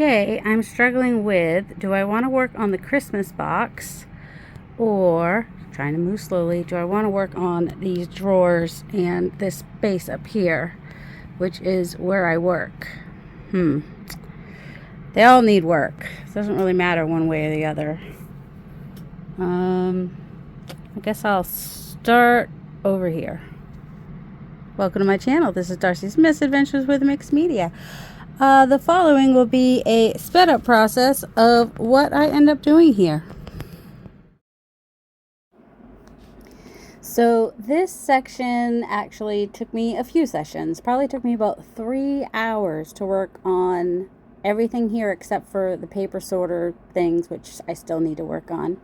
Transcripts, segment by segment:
today I'm struggling with, do I want to work on the Christmas box or, trying to move slowly, do I want to work on these drawers and this space up here, which is where I work? They all need work. It doesn't really matter one way or the other. I guess I'll start over here. Welcome to my channel. This is Darcy's Misadventures with Mixed Media. The following will be a sped up process of what I end up doing here. So this section actually took me a few sessions. Probably took me about 3 hours to work on everything here except for the paper sorter things, which I still need to work on.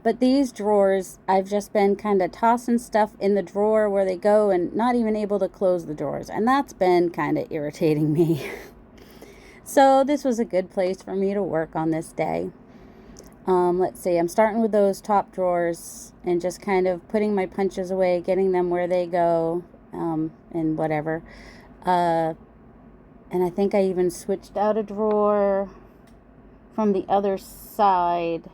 But these drawers, I've just been kind of tossing stuff in the drawer where they go and not even able to close the drawers. And that's been kind of irritating me. So this was a good place for me to work on this day. Let's see, I'm starting with those top drawers and just kind of putting my punches away, getting them where they go, and whatever. And I think I even switched out a drawer from the other side.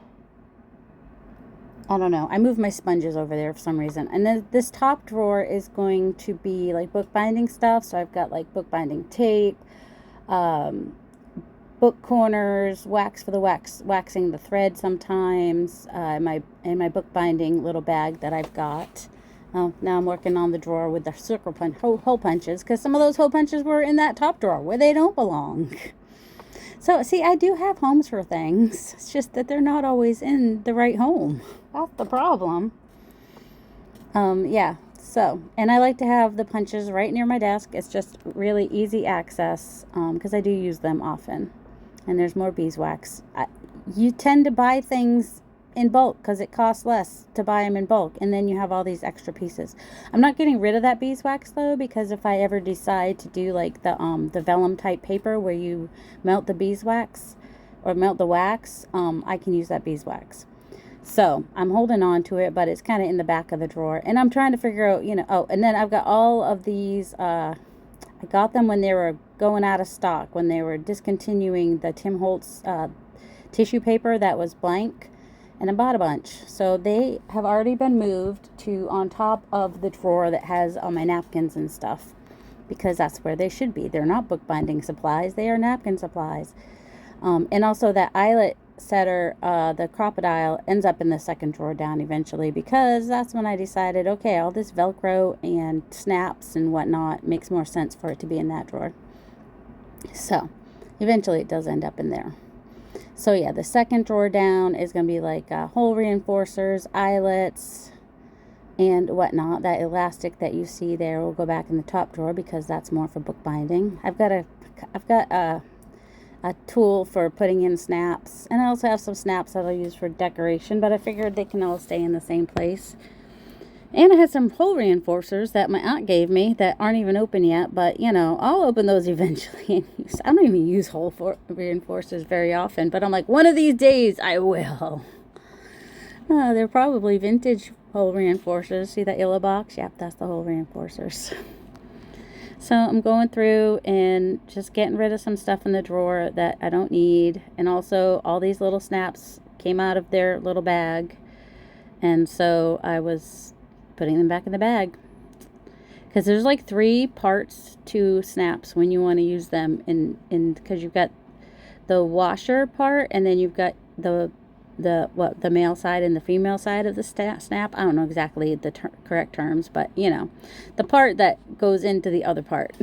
I don't know. I moved my sponges over there for some reason. And then this top drawer is going to be like bookbinding stuff. So I've got like bookbinding tape, book corners, wax for the waxing the thread sometimes, in my bookbinding little bag that I've got. Now I'm working on the drawer with the circle punch, hole punches, because some of those hole punches were in that top drawer where they don't belong. So, see, I do have homes for things. It's just that they're not always in the right home. That's the problem. Yeah. So, and I like to have the punches right near my desk. It's just really easy access, because I do use them often. And there's more beeswax. You tend to buy things in bulk because it costs less to buy them in bulk, and then you have all these extra pieces. I'm not getting rid of that beeswax though, because if I ever decide to do like the vellum type paper where you melt the beeswax or melt the wax, I can use that beeswax. So I'm holding on to it, but it's kind of in the back of the drawer, and I'm trying to figure out, and then I've got all of these. I got them when they were going out of stock, when they were discontinuing the Tim Holtz tissue paper that was blank. And I bought a bunch. So they have already been moved to on top of the drawer that has all my napkins and stuff, because that's where they should be. They're not bookbinding supplies, they are napkin supplies. And also that eyelet setter, the crocodile, ends up in the second drawer down eventually, because that's when I decided, okay, all this Velcro and snaps and whatnot makes more sense for it to be in that drawer. So eventually it does end up in there. So yeah, the second drawer down is going to be like hole reinforcers, eyelets, and whatnot. That elastic that you see there will go back in the top drawer because that's more for bookbinding. I've got a tool for putting in snaps, and I also have some snaps that I'll use for decoration, but I figured they can all stay in the same place. And I had some hole reinforcers that my aunt gave me that aren't even open yet, but I'll open those eventually. I don't even use hole reinforcers very often, but I'm like, one of these days I will. They're probably vintage hole reinforcers. See that yellow box? Yep, that's the hole reinforcers. So I'm going through and just getting rid of some stuff in the drawer that I don't need. And also all these little snaps came out of their little bag. And so I was putting them back in the bag, because there's like 3 parts to snaps when you want to use them because you've got the washer part, and then you've got the male side and the female side of the snap. I don't know exactly the correct terms, but the part that goes into the other part.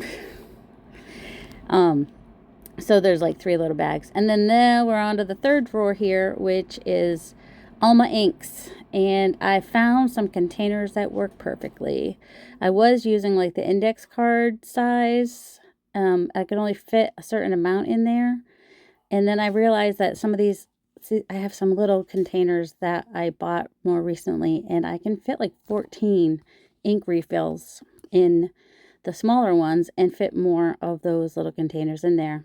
So there's like 3 little bags, and then now we're on to the third drawer here, which is all my inks. And I found some containers that work perfectly. I was using like the index card size. I could only fit a certain amount in there. And then I realized that some of these, I have some little containers that I bought more recently, and I can fit like 14 ink refills in the smaller ones and fit more of those little containers in there.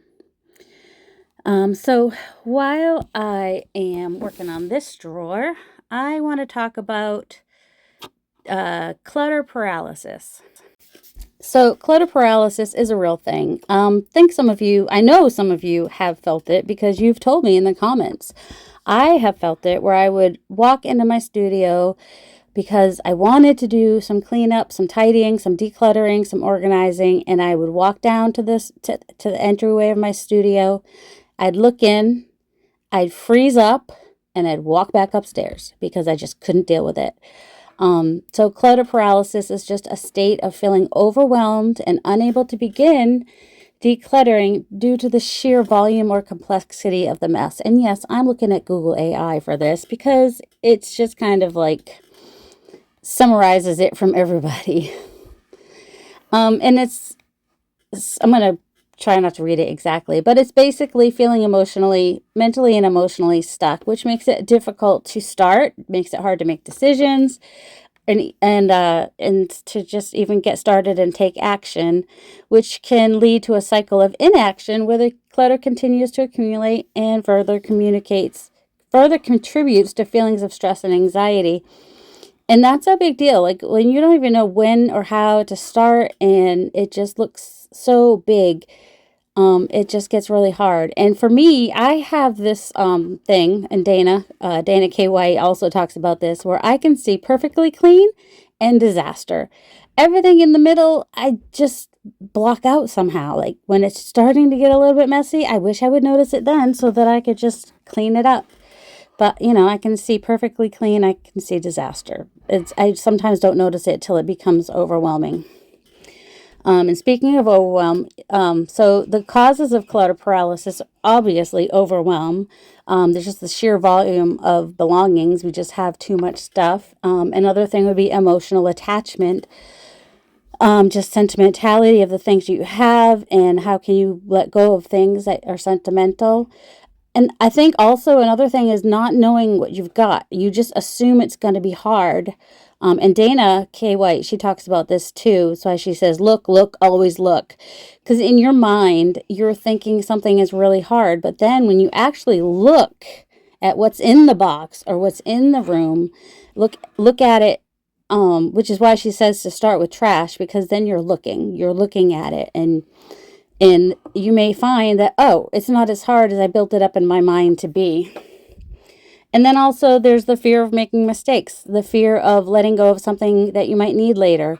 So while I am working on this drawer, I want to talk about clutter paralysis. So clutter paralysis is a real thing. I know some of you have felt it because you've told me in the comments. I have felt it where I would walk into my studio because I wanted to do some cleanup, some tidying, some decluttering, some organizing, and I would walk down to the entryway of my studio. I'd look in, I'd freeze up, and I'd walk back upstairs because I just couldn't deal with it. So clutter paralysis is just a state of feeling overwhelmed and unable to begin decluttering due to the sheer volume or complexity of the mess. And yes, I'm looking at Google AI for this because it's just kind of like summarizes it from everybody. And I'm going to try not to read it exactly, but it's basically feeling mentally and emotionally stuck, which makes it difficult to start, makes it hard to make decisions, and to just even get started and take action, which can lead to a cycle of inaction where the clutter continues to accumulate and further contributes to feelings of stress and anxiety. And that's a big deal. Like when you don't even know when or how to start and it just looks so big, it just gets really hard. And for me, I have this thing, and Dana K. White also talks about this, where I can see perfectly clean and disaster. Everything in the middle, I just block out somehow. Like when it's starting to get a little bit messy, I wish I would notice it then so that I could just clean it up. But I can see perfectly clean. I can see disaster. I sometimes don't notice it till it becomes overwhelming. And speaking of overwhelm, so the causes of clutter paralysis obviously overwhelm. There's just the sheer volume of belongings. We just have too much stuff. Another thing would be emotional attachment. Just sentimentality of the things you have and how can you let go of things that are sentimental. And I think also another thing is not knowing what you've got. You just assume it's going to be hard. And Dana K. White, she talks about this too. So she says, look, always look. Because in your mind, you're thinking something is really hard. But then when you actually look at what's in the box or what's in the room, look at it, which is why she says to start with trash, because then you're looking at it and you may find that, oh, it's not as hard as I built it up in my mind to be. And then also there's the fear of making mistakes, the fear of letting go of something that you might need later.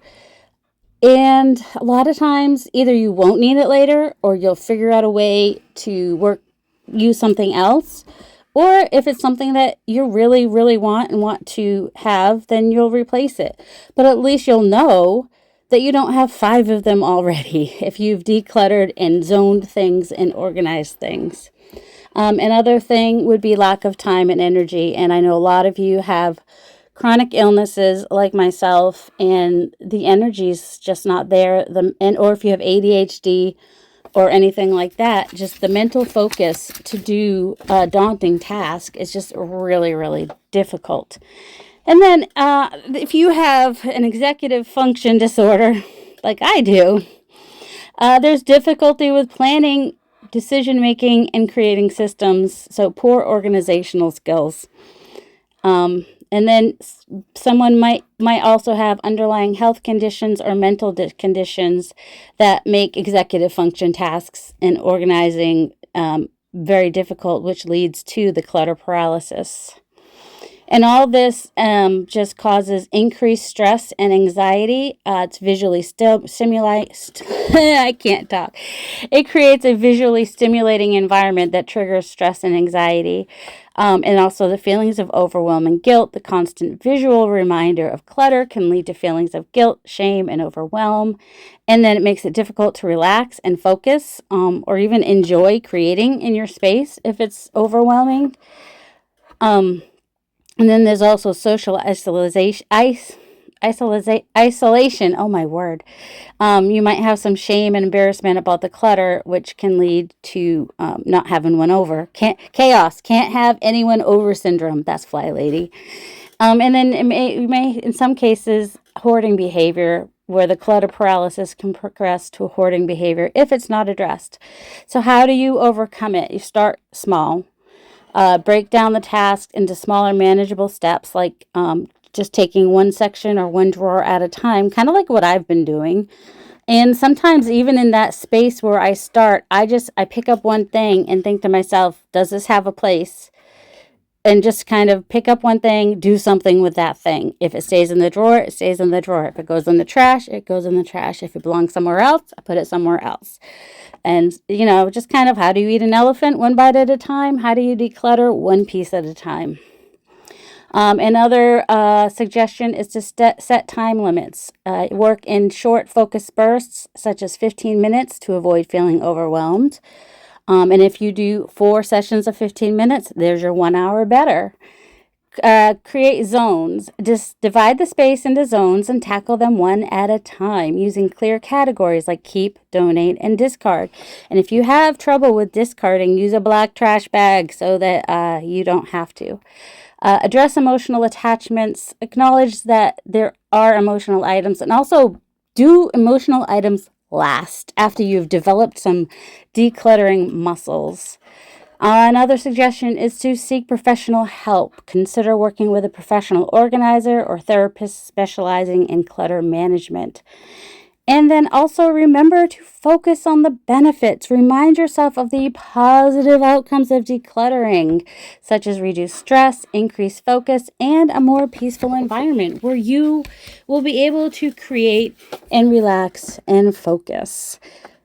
And a lot of times either you won't need it later or you'll figure out a way to use something else. Or if it's something that you really, really want to have, then you'll replace it. But at least you'll know that you don't have 5 of them already if you've decluttered and zoned things and organized things. Another thing would be lack of time and energy. And I know a lot of you have chronic illnesses like myself, and the energy is just not there. Or if you have ADHD or anything like that, just the mental focus to do a daunting task is just really, really difficult. And then if you have an executive function disorder, like I do, there's difficulty with planning, decision making, and creating systems. So poor organizational skills. And then someone might also have underlying health conditions or mental conditions that make executive function tasks and organizing very difficult, which leads to the clutter paralysis. And all this just causes increased stress and anxiety. It's visually I can't talk. It creates a visually stimulating environment that triggers stress and anxiety. And also the feelings of overwhelm and guilt. The constant visual reminder of clutter can lead to feelings of guilt, shame, and overwhelm. And then it makes it difficult to relax and focus or even enjoy creating in your space if it's overwhelming. And then there's also social isolation. Isolation. Oh my word. You might have some shame and embarrassment about the clutter, which can lead to not having one over. Chaos. Can't have anyone over syndrome. That's Fly Lady. And then you may, in some cases, hoarding behavior, where the clutter paralysis can progress to hoarding behavior if it's not addressed. So how do you overcome it? You start small. Break down the task into smaller, manageable steps, like just taking one section or one drawer at a time, kind of like what I've been doing. And sometimes even in that space where I start, I pick up one thing and think to myself, does this have a place? And just kind of pick up one thing, do something with that thing. If it stays in the drawer, it stays in the drawer. If it goes in the trash, it goes in the trash. If it belongs somewhere else, I put it somewhere else. And, just kind of, how do you eat an elephant? One bite at a time. How do you declutter? One piece at a time. Another suggestion is to set time limits. Work in short, focused bursts, such as 15 minutes, to avoid feeling overwhelmed. And if you do 4 sessions of 15 minutes, there's your 1 hour better. Create zones. Just divide the space into zones and tackle them one at a time using clear categories like keep, donate, and discard. And if you have trouble with discarding, use a black trash bag so that you don't have to. Address emotional attachments. Acknowledge that there are emotional items, and also do emotional items last after you've developed some decluttering muscles. Another suggestion is to seek professional help. Consider working with a professional organizer or therapist specializing in clutter management. And then also remember to focus on the benefits. Remind yourself of the positive outcomes of decluttering, such as reduced stress, increased focus, and a more peaceful environment where you will be able to create and relax and focus.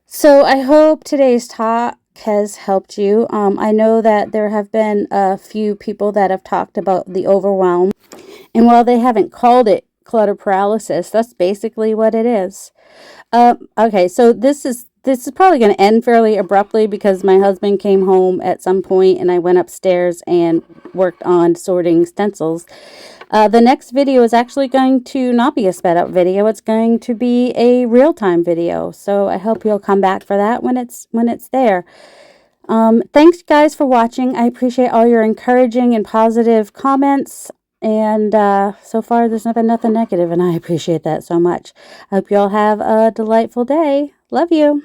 So I hope today's talk has helped you. I know that there have been a few people that have talked about the overwhelm. And while they haven't called it clutter paralysis, that's basically what it is. Okay, so this is probably going to end fairly abruptly because my husband came home at some point and I went upstairs and worked on sorting stencils. The next video is actually going to not be a sped up video. It's going to be a real-time video. So I hope you'll come back for that when it's there. Thanks guys for watching. I appreciate all your encouraging and positive comments. And so far, there's been nothing negative, and I appreciate that so much. I hope you all have a delightful day. Love you.